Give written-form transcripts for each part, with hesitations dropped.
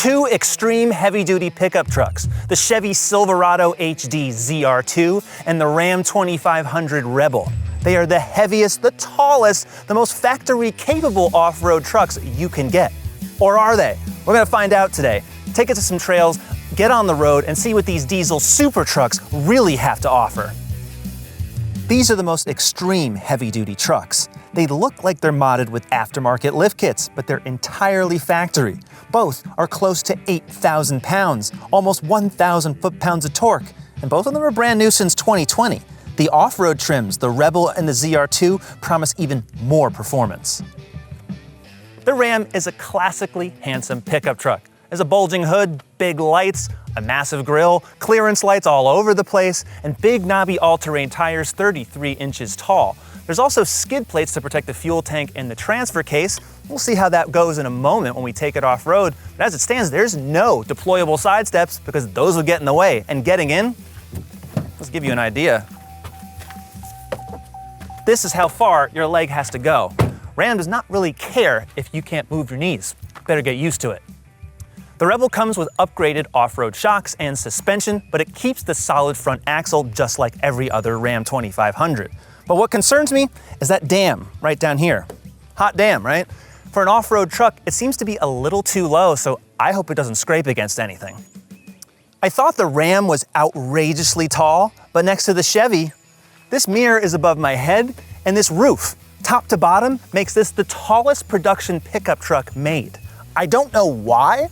Two extreme heavy-duty pickup trucks, the Chevy Silverado HD ZR2 and the Ram 2500 Rebel. They are the heaviest, the tallest, the most factory-capable off-road trucks you can get. Or are they? We're gonna find out today. Take it to some trails, get on the road, and see what these diesel super trucks really have to offer. These are the most extreme heavy-duty trucks. They look like they're modded with aftermarket lift kits, but they're entirely factory. Both are close to 8,000 pounds, almost 1,000 foot-pounds of torque, and both of them are brand new since 2020. The off-road trims, the Rebel and the ZR2, promise even more performance. The Ram is a classically handsome pickup truck. There's a bulging hood, big lights, a massive grille, clearance lights all over the place, and big knobby all-terrain tires 33 inches tall. There's also skid plates to protect the fuel tank and the transfer case. We'll see how that goes in a moment when we take it off-road. But as it stands, there's no deployable side steps because those will get in the way. And getting in, let's give you an idea. This is how far your leg has to go. Ram does not really care if you can't move your knees. Better get used to it. The Rebel comes with upgraded off-road shocks and suspension, but it keeps the solid front axle just like every other Ram 2500. But what concerns me is that dam right down here. Hot damn, right? For an off-road truck, it seems to be a little too low, so I hope it doesn't scrape against anything. I thought the Ram was outrageously tall, but next to the Chevy, this mirror is above my head, and this roof, top to bottom, makes this the tallest production pickup truck made. I don't know why.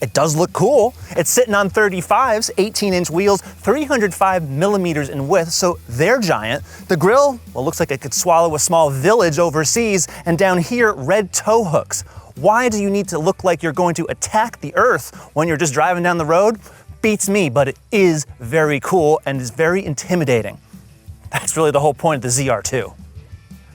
It does look cool. It's sitting on 35s, 18-inch wheels, 305 millimeters in width, so they're giant. The grille, well, looks like it could swallow a small village overseas, and down here, red tow hooks. Why do you need to look like you're going to attack the earth when you're just driving down the road? Beats me, but it is very cool and is very intimidating. That's really the whole point of the ZR2.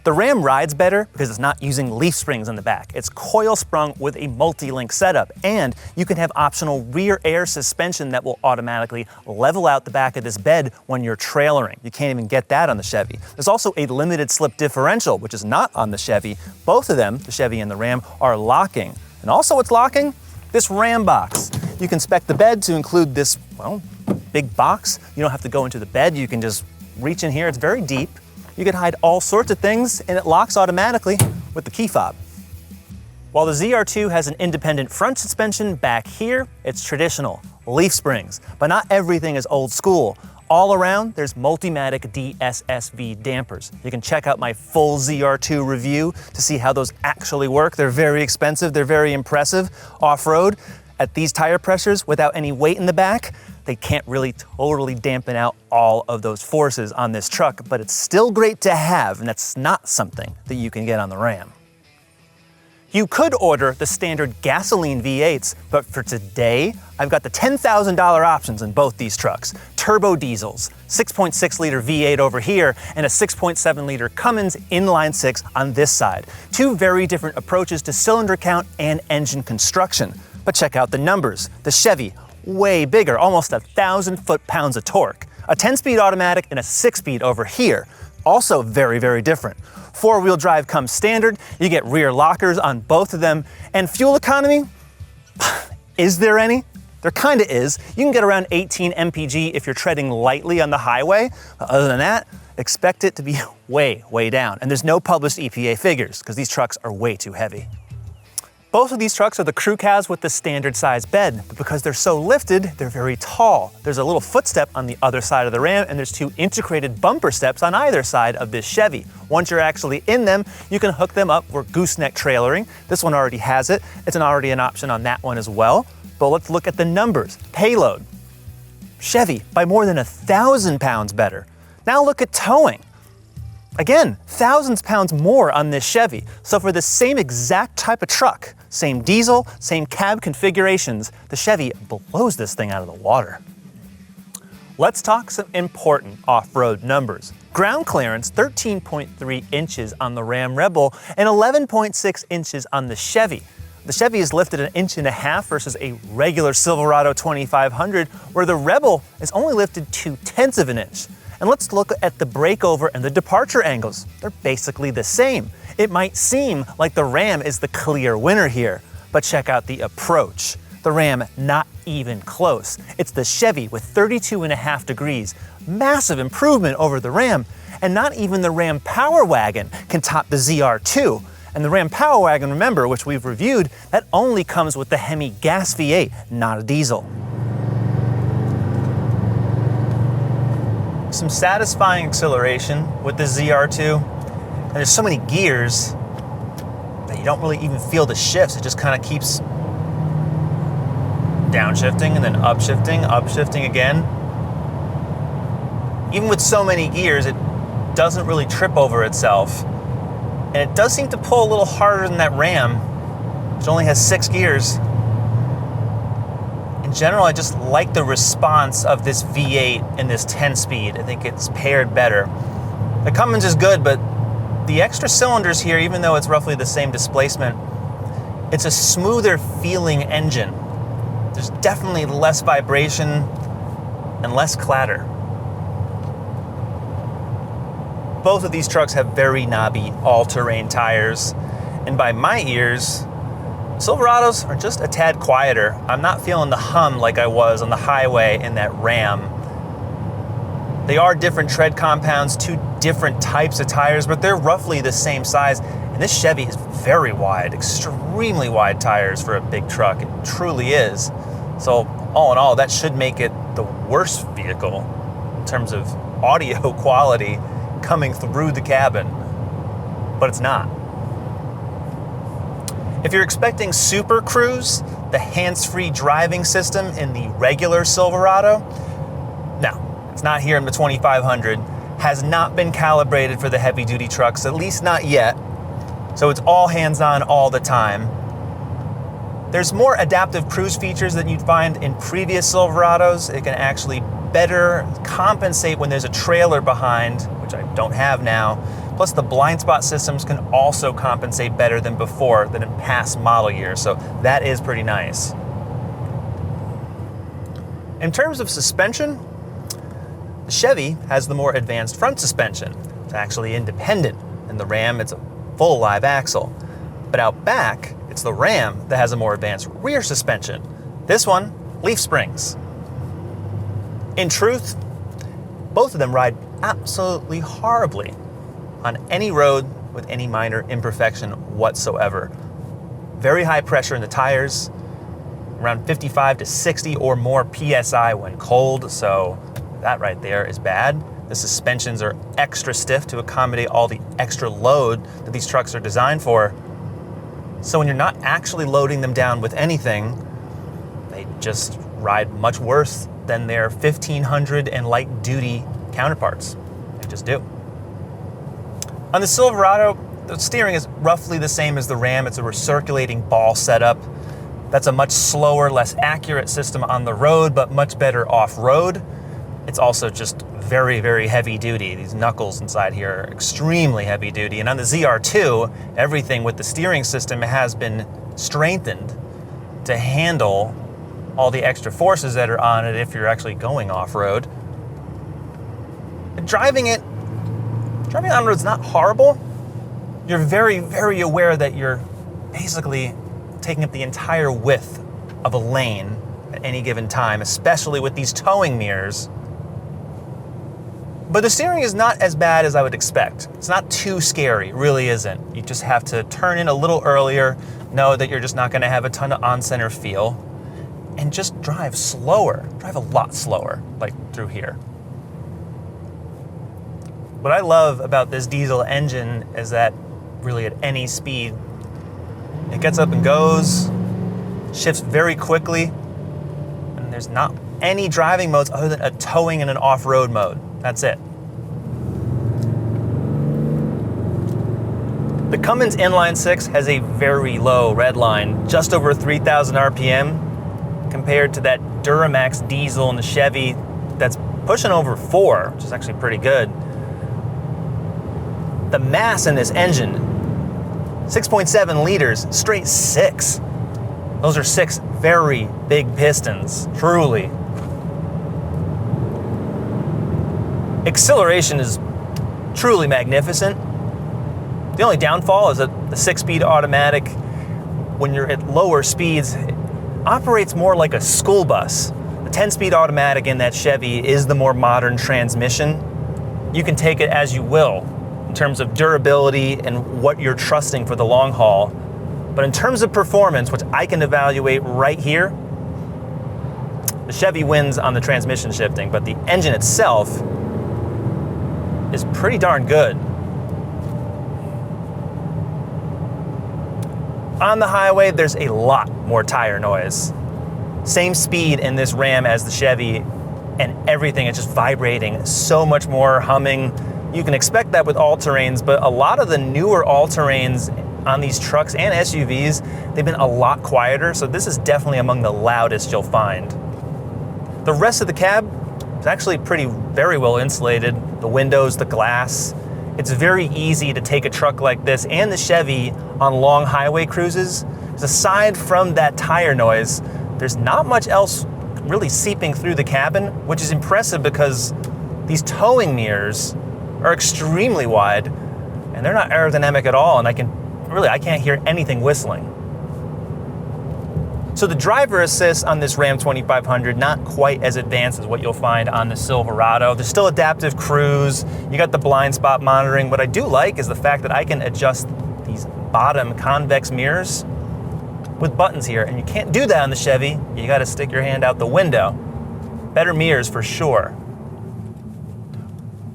The Ram rides better because it's not using leaf springs in the back. It's coil sprung with a multi-link setup, and you can have optional rear air suspension that will automatically level out the back of this bed when you're trailering. You can't even get that on the Chevy. There's also a limited slip differential, which is not on the Chevy. Both of them, the Chevy and the Ram, are locking. And also what's locking? This Ram box. You can spec the bed to include this, well, big box. You don't have to go into the bed. You can just reach in here. It's very deep. You can hide all sorts of things, and it locks automatically with the key fob. While the ZR2 has an independent front suspension, back here, it's traditional, leaf springs. But not everything is old school. All around, there's Multimatic DSSV dampers. You can check out my full ZR2 review to see how those actually work. They're very expensive, they're very impressive. Off-road, at these tire pressures, without any weight in the back, they can't really totally dampen out all of those forces on this truck, but it's still great to have, and that's not something that you can get on the Ram. You could order the standard gasoline V8s, but for today, I've got the $10,000 options in both these trucks. Turbo diesels, 6.6 liter V8 over here, and a 6.7 liter Cummins inline six on this side. Two very different approaches to cylinder count and engine construction. But check out the numbers. The Chevy, way bigger, almost 1,000 foot-pounds of torque. A 10-speed automatic and a 6-speed over here. Also very, very different. Four-wheel drive comes standard. You get rear lockers on both of them. And fuel economy? Is there any? There kind of is. You can get around 18 mpg if you're treading lightly on the highway. Other than that, expect it to be way, way down. And there's no published EPA figures because these trucks are way too heavy. Both of these trucks are the crew cabs with the standard size bed, but because they're so lifted, they're very tall. There's a little footstep on the other side of the Ram, and there's two integrated bumper steps on either side of this Chevy. Once you're actually in them, you can hook them up for gooseneck trailering. This one already has it. It's already an option on that one as well. But let's look at the numbers. Payload. Chevy, by more than 1,000 pounds better. Now look at towing. Again, thousands pounds more on this Chevy. So for the same exact type of truck, same diesel, same cab configurations, the Chevy blows this thing out of the water. Let's talk some important off-road numbers. Ground clearance, 13.3 inches on the Ram Rebel and 11.6 inches on the Chevy. The Chevy is lifted 1.5 inches versus a regular Silverado 2500, where the Rebel is only lifted 0.2 of an inch. And let's look at the breakover and the departure angles. They're basically the same. It might seem like the Ram is the clear winner here, but check out the approach. The Ram, not even close. It's the Chevy with 32.5 degrees. Massive improvement over the Ram. And not even the Ram Power Wagon can top the ZR2. And the Ram Power Wagon, remember, which we've reviewed, that only comes with the Hemi gas V8, not a diesel. Some satisfying acceleration with the ZR2. And there's so many gears that you don't really even feel the shifts. It just kind of keeps downshifting and then upshifting again. Even with so many gears, it doesn't really trip over itself. And it does seem to pull a little harder than that Ram, which only has 6 gears. In general, I just like the response of this V8 and this 10-speed. I think it's paired better. The Cummins is good, but the extra cylinders here, even though it's roughly the same displacement, it's a smoother feeling engine. There's definitely less vibration and less clatter. Both of these trucks have very knobby all-terrain tires, and by my ears, Silverados are just a tad quieter. I'm not feeling the hum like I was on the highway in that Ram. They are different tread compounds, 2 different types of tires, but they're roughly the same size. And this Chevy is very wide, extremely wide tires for a big truck. It truly is. So all in all, that should make it the worst vehicle in terms of audio quality coming through the cabin, but it's not. If you're expecting Super Cruise, the hands-free driving system in the regular Silverado, no, it's not here in the 2500, has not been calibrated for the heavy-duty trucks, at least not yet, so it's all hands-on all the time. There's more adaptive cruise features than you'd find in previous Silverados. It can actually better compensate when there's a trailer behind, which I don't have now. Plus the blind spot systems can also compensate better than before, than in past model years, so that is pretty nice. In terms of suspension, the Chevy has the more advanced front suspension. It's actually independent. In the Ram, it's a full live axle. But out back, it's the Ram that has a more advanced rear suspension. This one, leaf springs. In truth, both of them ride absolutely horribly on any road with any minor imperfection whatsoever. Very high pressure in the tires, around 55 to 60 or more PSI when cold, so that right there is bad. The suspensions are extra stiff to accommodate all the extra load that these trucks are designed for. So when you're not actually loading them down with anything, they just ride much worse than their 1500 and light duty counterparts. They just do. On the Silverado, the steering is roughly the same as the Ram. It's a recirculating ball setup. That's a much slower, less accurate system on the road, but much better off-road. It's also just very, very heavy duty. These knuckles inside here are extremely heavy duty. And on the ZR2, everything with the steering system has been strengthened to handle all the extra forces that are on it if you're actually going off-road. Driving on road's not horrible. You're very, very aware that you're basically taking up the entire width of a lane at any given time, especially with these towing mirrors. But the steering is not as bad as I would expect. It's not too scary, it really isn't. You just have to turn in a little earlier, know that you're just not gonna have a ton of on-center feel, and just drive slower. Drive a lot slower, like through here. What I love about this diesel engine is that really at any speed, it gets up and goes, shifts very quickly, and there's not any driving modes other than a towing and an off-road mode. That's it. The Cummins inline-six has a very low red line, just over 3,000 RPM, compared to that Duramax diesel in the Chevy that's pushing over 4, which is actually pretty good. The mass in this engine, 6.7 liters, straight 6. Those are 6 very big pistons, truly. Acceleration is truly magnificent. The only downfall is that the 6-speed automatic, when you're at lower speeds, operates more like a school bus. The 10-speed automatic in that Chevy is the more modern transmission. You can take it as you will in terms of durability and what you're trusting for the long haul. But in terms of performance, which I can evaluate right here, the Chevy wins on the transmission shifting, but the engine itself is pretty darn good. On the highway, there's a lot more tire noise. Same speed in this Ram as the Chevy, and everything is just vibrating, so much more humming. You can expect that with all-terrains, but a lot of the newer all-terrains on these trucks and SUVs, they've been a lot quieter, so this is definitely among the loudest you'll find. The rest of the cab is actually very well insulated. The windows, the glass. It's very easy to take a truck like this and the Chevy on long highway cruises. Because aside from that tire noise, there's not much else really seeping through the cabin, which is impressive because these towing mirrors are extremely wide and they're not aerodynamic at all, and I can't hear anything whistling. So the driver assist on this Ram 2500, not quite as advanced as what you'll find on the Silverado. There's still adaptive cruise, you got the blind spot monitoring. What I do like is the fact that I can adjust these bottom convex mirrors with buttons here, and you can't do that on the Chevy. You gotta stick your hand out the window. Better mirrors for sure.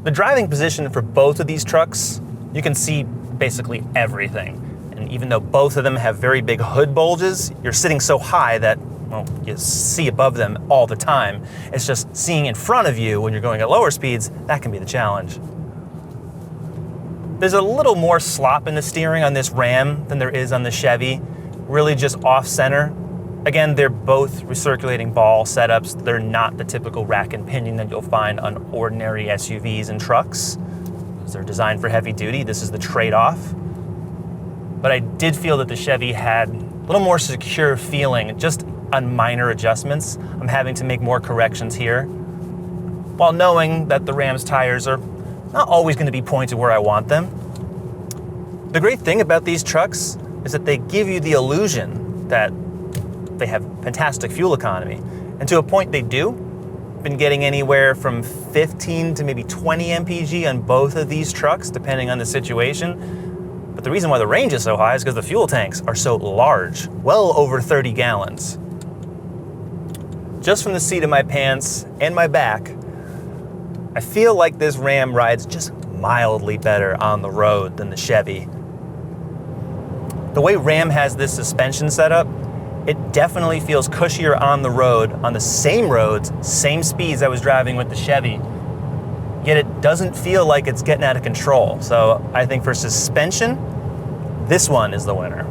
The driving position for both of these trucks, you can see basically everything. And even though both of them have very big hood bulges, you're sitting so high that, well, you see above them all the time. It's just seeing in front of you when you're going at lower speeds, that can be the challenge. There's a little more slop in the steering on this Ram than there is on the Chevy, really just off-center. Again, they're both recirculating ball setups. They're not the typical rack and pinion that you'll find on ordinary SUVs and trucks. They're designed for heavy duty. This is the trade-off. But I did feel that the Chevy had a little more secure feeling, just on minor adjustments. I'm having to make more corrections here, while knowing that the Ram's tires are not always going to be pointed where I want them. The great thing about these trucks is that they give you the illusion that they have fantastic fuel economy. And to a point they do. Been getting anywhere from 15 to maybe 20 mpg on both of these trucks, depending on the situation. But the reason why the range is so high is because the fuel tanks are so large, well over 30 gallons. Just from the seat of my pants and my back, I feel like this Ram rides just mildly better on the road than the Chevy. The way Ram has this suspension setup, it definitely feels cushier on the road, on the same roads, same speeds I was driving with the Chevy. Yet it doesn't feel like it's getting out of control. So I think for suspension, this one is the winner.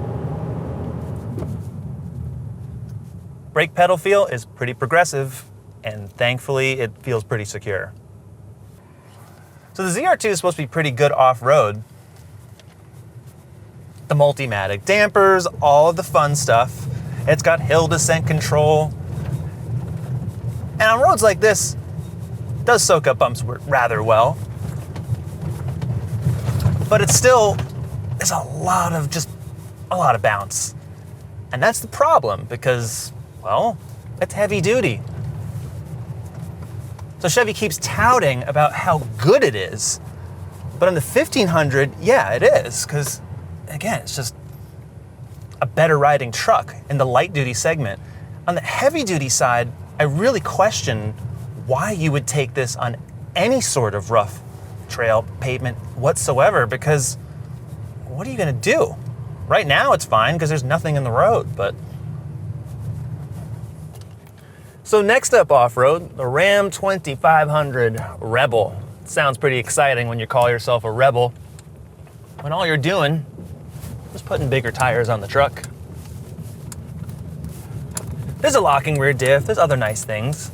Brake pedal feel is pretty progressive, and thankfully it feels pretty secure. So the ZR2 is supposed to be pretty good off-road. The Multimatic dampers, all of the fun stuff. It's got hill descent control. And on roads like this, it does soak up bumps rather well. But it's still, there's a lot of bounce. And that's the problem because, well, it's heavy duty. So Chevy keeps touting about how good it is. But on the 1500, yeah, it is, because again, it's just a better riding truck in the light duty segment. On the heavy duty side, I really question why you would take this on any sort of rough trail, pavement whatsoever, because what are you gonna do? Right now it's fine because there's nothing in the road, but. So next up off-road, the Ram 2500 Rebel. Sounds pretty exciting when you call yourself a Rebel, when all you're doing is putting bigger tires on the truck. There's a locking rear diff, there's other nice things.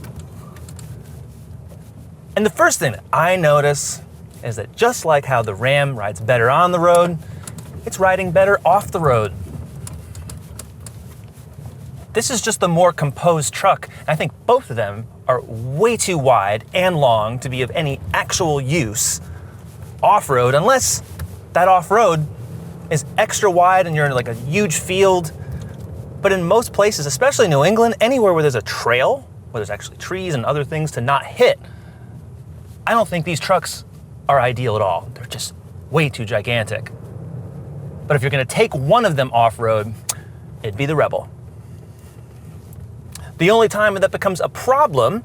And the first thing that I notice is that just like how the Ram rides better on the road, it's riding better off the road. This is just the more composed truck. I think both of them are way too wide and long to be of any actual use off-road, unless that off-road is extra wide and you're in like a huge field. But in most places, especially New England, anywhere where there's a trail, where there's actually trees and other things to not hit, I don't think these trucks are ideal at all. They're just way too gigantic. But if you're gonna take one of them off-road, it'd be the Rebel. The only time that becomes a problem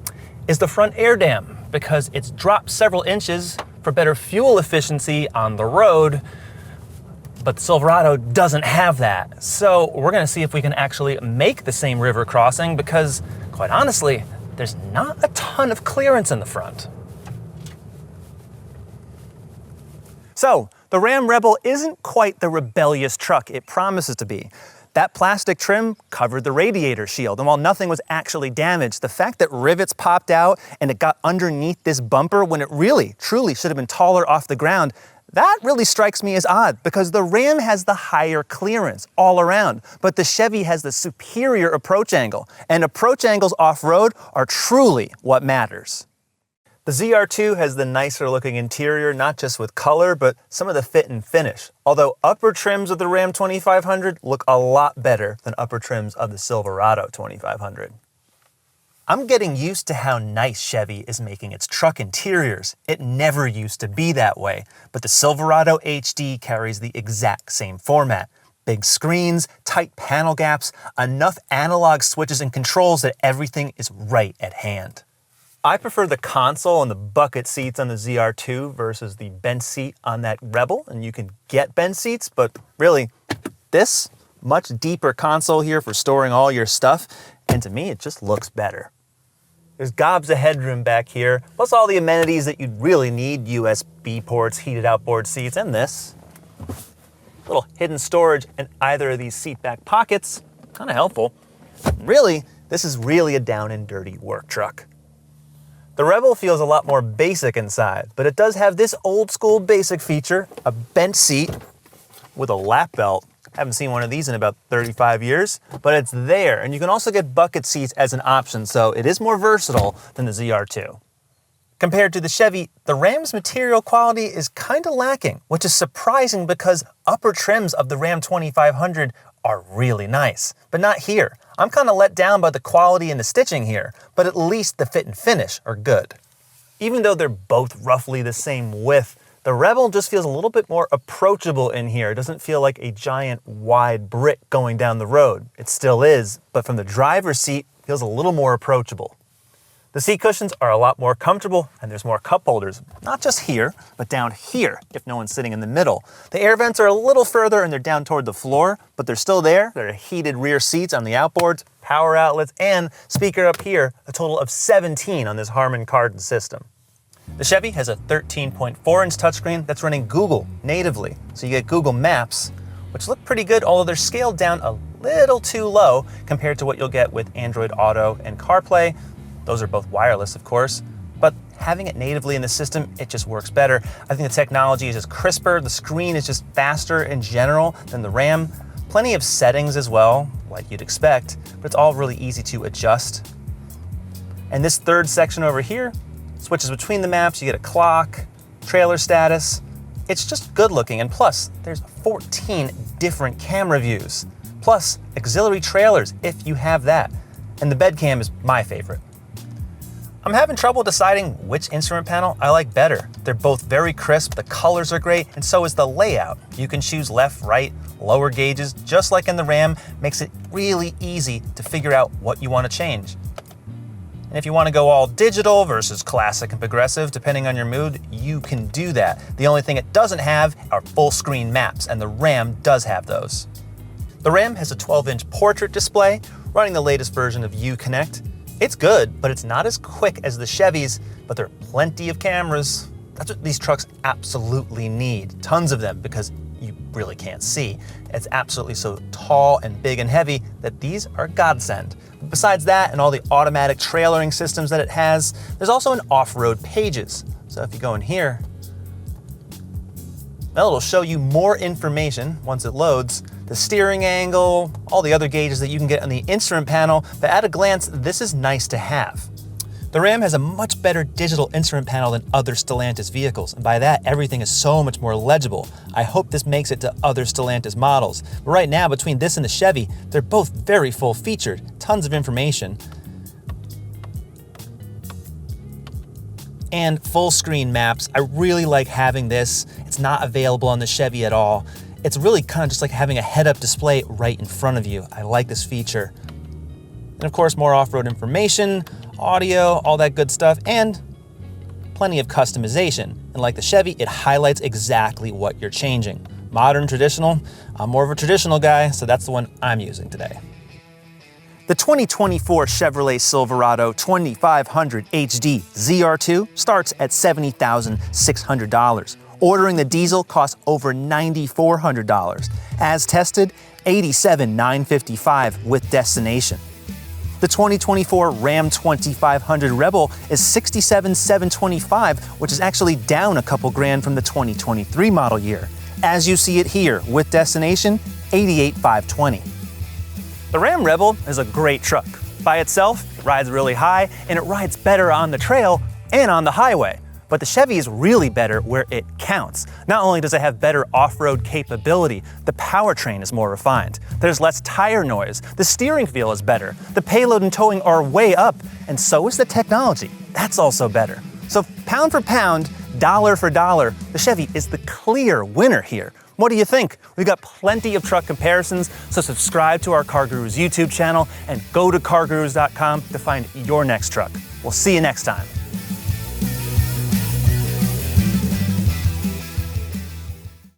is the front air dam, because it's dropped several inches for better fuel efficiency on the road, but the Silverado doesn't have that. So we're gonna see if we can actually make the same river crossing, because quite honestly, there's not a ton of clearance in the front. So the Ram Rebel isn't quite the rebellious truck it promises to be. That plastic trim covered the radiator shield, and while nothing was actually damaged, the fact that rivets popped out and it got underneath this bumper when it really, truly should have been taller off the ground, that really strikes me as odd, because the Ram has the higher clearance all around, but the Chevy has the superior approach angle, and approach angles off-road are truly what matters. The ZR2 has the nicer looking interior, not just with color, but some of the fit and finish. Although upper trims of the Ram 2500 look a lot better than upper trims of the Silverado 2500. I'm getting used to how nice Chevy is making its truck interiors. It never used to be that way, but the Silverado HD carries the exact same format. Big screens, tight panel gaps, enough analog switches and controls that everything is right at hand. I prefer the console and the bucket seats on the ZR2 versus the bench seat on that Rebel, and you can get bench seats, but really, this much deeper console here for storing all your stuff, and to me, it just looks better. There's gobs of headroom back here, plus all the amenities that you'd really need, USB ports, heated outboard seats, and this. Little hidden storage in either of these seat back pockets, kind of helpful. Really, this is really a down and dirty work truck. The Rebel feels a lot more basic inside, but it does have this old school basic feature, a bench seat with a lap belt. Haven't seen one of these in about 35 years, but it's there. And you can also get bucket seats as an option, so it is more versatile than the ZR2. Compared to the Chevy, the Ram's material quality is kind of lacking, which is surprising because upper trims of the Ram 2500 are really nice, but not here. I'm kind of let down by the quality and the stitching here, but at least the fit and finish are good. Even though they're both roughly the same width, the Rebel just feels a little bit more approachable in here. It doesn't feel like a giant wide brick going down the road. It still is, but from the driver's seat, it feels a little more approachable. The seat cushions are a lot more comfortable, and there's more cup holders, not just here, but down here if no one's sitting in the middle. The air vents are a little further and they're down toward the floor, but they're still there. There are heated rear seats on the outboards, power outlets, and speaker up here, a total of 17 on this Harman Kardon system. The Chevy has a 13.4-inch touchscreen that's running Google natively, so you get Google Maps, which look pretty good, although they're scaled down a little too low compared to what you'll get with Android Auto and CarPlay. Those are both wireless, of course, but having it natively in the system, it just works better. I think the technology is just crisper, the screen is just faster in general than the Ram. Plenty of settings as well, like you'd expect, but it's all really easy to adjust. And this third section over here switches between the maps. You get a clock, trailer status. It's just good looking, and plus, there's 14 different camera views, plus auxiliary trailers if you have that. And the bed cam is my favorite. I'm having trouble deciding which instrument panel I like better. They're both very crisp, the colors are great, and so is the layout. You can choose left, right, lower gauges, just like in the Ram, makes it really easy to figure out what you want to change. And if you want to go all digital versus classic and progressive, depending on your mood, you can do that. The only thing it doesn't have are full screen maps, and the Ram does have those. The Ram has a 12-inch portrait display, running the latest version of Uconnect. It's good, but it's not as quick as the Chevys, but there are plenty of cameras. That's what these trucks absolutely need. Tons of them, because you really can't see. It's absolutely so tall and big and heavy that these are a godsend. Besides that and all the automatic trailering systems that it has, there's also an off-road pages. So if you go in here, well, it'll show you more information once it loads, the steering angle, all the other gauges that you can get on the instrument panel, but at a glance, this is nice to have. The Ram has a much better digital instrument panel than other Stellantis vehicles, and by that, everything is so much more legible. I hope this makes it to other Stellantis models. But right now, between this and the Chevy, they're both very full-featured, tons of information, and full-screen maps. I really like having this. It's not available on the Chevy at all. It's really kind of just like having a head-up display right in front of you. I like this feature. And of course, more off-road information, audio, all that good stuff, and plenty of customization. And like the Chevy, it highlights exactly what you're changing. Modern, traditional, I'm more of a traditional guy, so that's the one I'm using today. The 2024 Chevrolet Silverado 2500 HD ZR2 starts at $70,600. Ordering the diesel costs over $9,400. As tested, $87,955 with destination. The 2024 Ram 2500 Rebel is $67,725, which is actually down a couple grand from the 2023 model year. As you see it here, with destination, $88,520. The Ram Rebel is a great truck. By itself, it rides really high, and it rides better on the trail and on the highway. But the Chevy is really better where it counts. Not only does it have better off-road capability, the powertrain is more refined. There's less tire noise, the steering feel is better, the payload and towing are way up, and so is the technology. That's also better. So pound for pound, dollar for dollar, the Chevy is the clear winner here. What do you think? We've got plenty of truck comparisons, so subscribe to our CarGurus YouTube channel and go to cargurus.com to find your next truck. We'll see you next time.